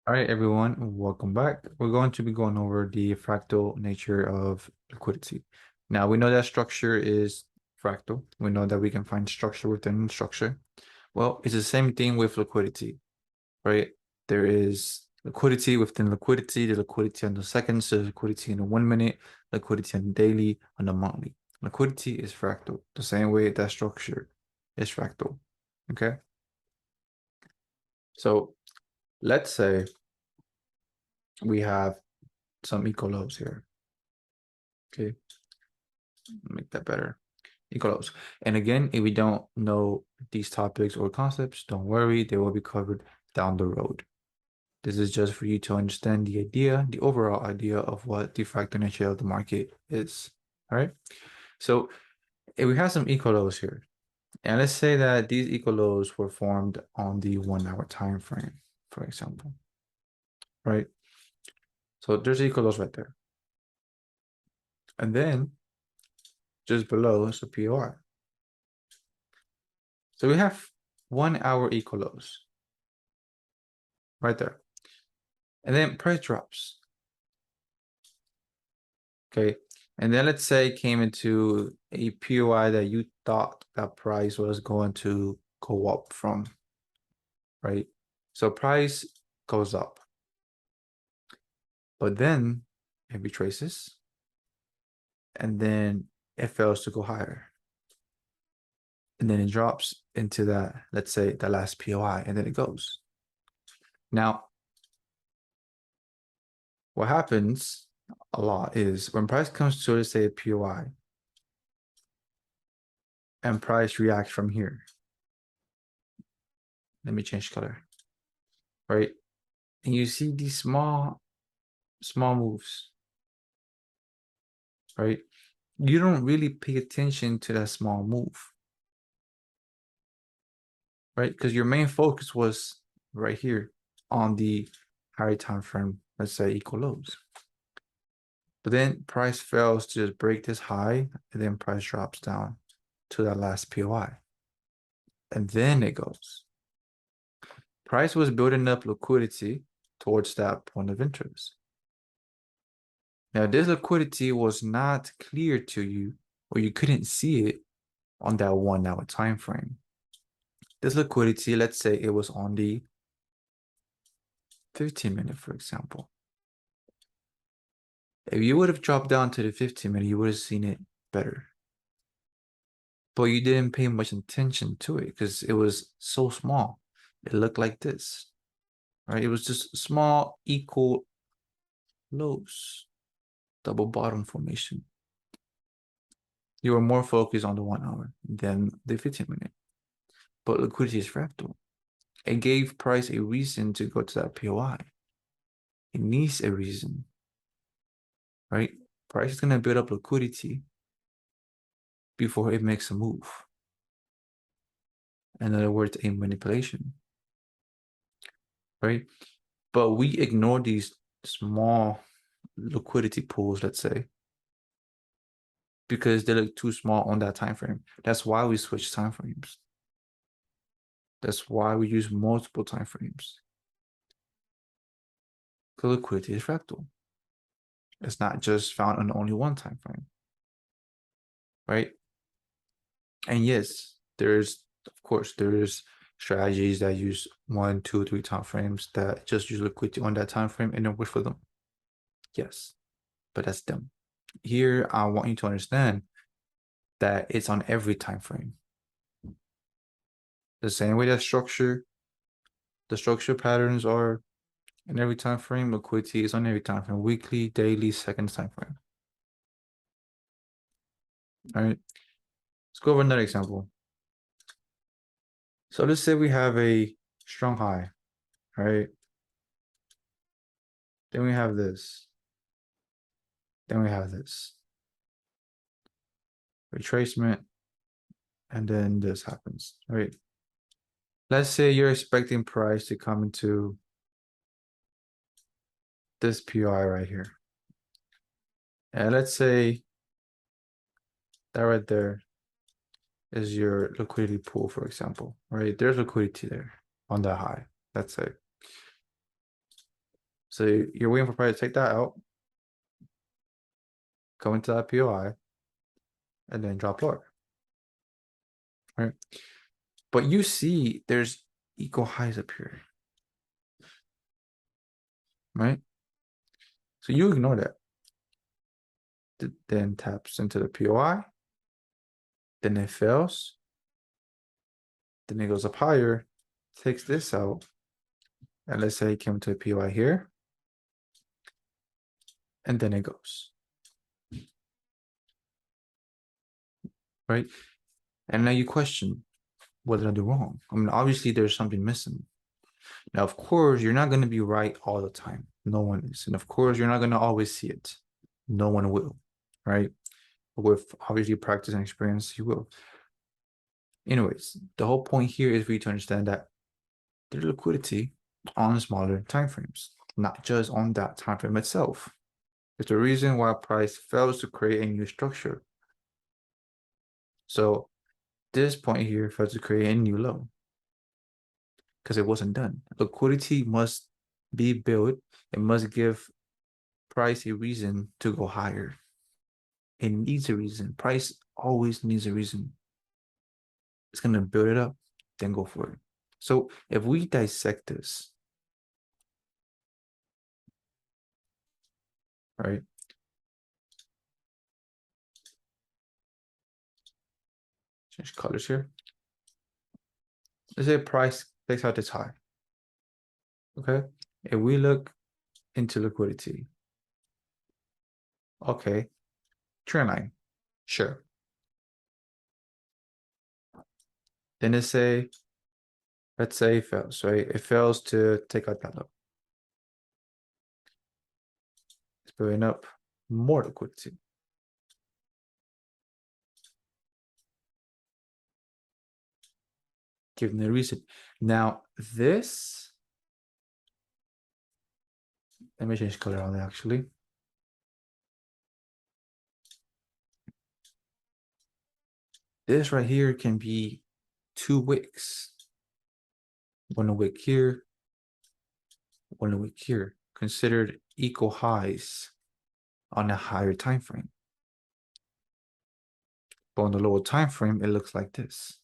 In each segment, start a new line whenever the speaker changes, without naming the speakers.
All right, everyone, welcome back. We're going to be going over the fractal nature of liquidity. Now, we know that structure is fractal. We know that we can find structure within structure. Well, it's the same thing with liquidity, right? There is liquidity within liquidity, the liquidity on the seconds, the liquidity in the 1 minute, liquidity on the daily, on the monthly. Liquidity is fractal, the same way that structure is fractal, okay? So let's say we have some equal lows here. Okay, make that better. Equals. And again, if we don't know these topics or concepts, don't worry, they will be covered down the road. This is just for you to understand the idea, the overall idea of what the fractal nature of the market is. All right. So if we have some equal lows here, and let's say that these equal lows were formed on the 1 hour time frame, for example. Right. So there's equal lows right there. And then just below is a POI. So we have 1 hour equal lows right there. And then price drops. Okay. And then let's say it came into a POI that you thought that price was going to go up from, right? So price goes up. But then it retraces. And then it fails to go higher. And then it drops into that, let's say, the last POI, and then it goes. Now, what happens a lot is when price comes to, let's say, a POI, and price reacts from here. Let me change color, right? And you see these small moves, right? You don't really pay attention to that small move, right? Because your main focus was right here on the higher time frame, let's say equal lows. But then price fails to just break this high, and then price drops down to that last POI. And then it goes. Price was building up liquidity towards that point of interest. Now, this liquidity was not clear to you, or you couldn't see it on that 1 hour time frame. This liquidity, let's say it was on the 15-minute, for example. If you would have dropped down to the 15-minute, you would have seen it better. But you didn't pay much attention to it because it was so small. It looked like this, right? It was just small, equal lows, double bottom formation. You were more focused on the 1 hour than the 15-minute. But liquidity is fractal. It gave price a reason to go to that POI. It needs a reason, right? Price is going to build up liquidity before it makes a move. In other words, a manipulation, right? But we ignore these small liquidity pools, let's say, because they look too small on that time frame. That's why we switch time frames. That's why we use multiple time frames. Because liquidity is fractal. It's not just found on only one time frame, right? And yes, of course, there's strategies that use 1, 2, 3 time frames that just use liquidity on that time frame and then wait for them. Yes, but that's them. Here, I want you to understand that it's on every time frame. The same way that the structure patterns are in every time frame, liquidity is on every time frame, weekly, daily, second time frame. All right, let's go over another example. So let's say we have a strong high, right? Then we have this. Then we have this. Retracement, and then this happens, right? Let's say you're expecting price to come into this PI right here. And let's say that right there is your liquidity pool, for example, right? There's liquidity there on that high, let's say. So you're waiting for price to take that out, go into that POI, and then drop lower, right? But you see there's equal highs up here, right? So you ignore that. Then taps into the POI, then it fails, then it goes up higher, takes this out, and let's say it came to a POI here, and then it goes, right? And now you question, what did I do wrong? I mean, obviously there's something missing. Now, of course, you're not going to be right all the time. No one is. And of course, you're not going to always see it. No one will, right? With obviously practice and experience, you will. Anyways, the whole point here is for you to understand that there's liquidity on smaller time frames, not just on that time frame itself. It's the reason why price fails to create a new structure. So this point here fails to create a new low because it wasn't done. Liquidity must be built. It must give price a reason to go higher. It needs a reason. Price always needs a reason. It's going to build it up, then go for it. So if we dissect this, right? Change colors here. Let's say price takes out this high. Okay. If we look into liquidity, okay, trend line, sure. Then let's say it fails, right? It fails to take out that low. It's building up more liquidity. Given the reason. Now this, let me change color on it actually. This right here can be two wicks. One wick here, one wick here, considered equal highs on a higher time frame. But on the lower time frame, it looks like this,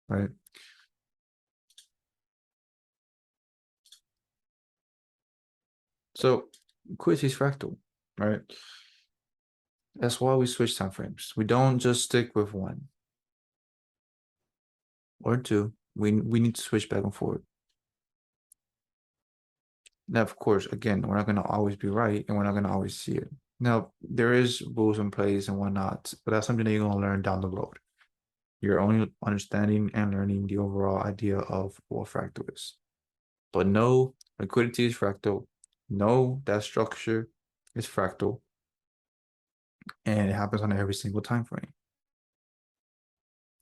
right? So liquidity is fractal, right? That's why we switch time frames. We don't just stick with one or two. We need to switch back and forth. Now, of course, again, we're not going to always be right, and we're not going to always see it. Now, there is rules in place and whatnot, but that's something that you're going to learn down the road. You're only understanding and learning the overall idea of what fractal is. But no, liquidity is fractal. No, that structure is fractal. And it happens on every single time frame.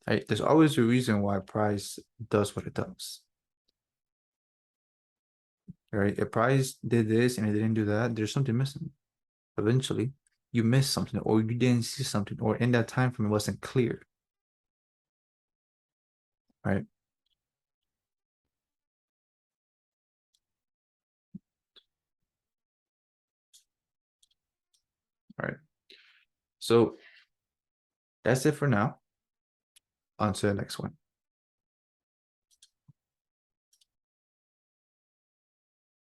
Right? There's always a reason why price does what it does. Right? If price did this and it didn't do that, there's something missing. Eventually, you missed something, or you didn't see something, or in that time frame it wasn't clear. Right? All right. So that's it for now. On to the next one.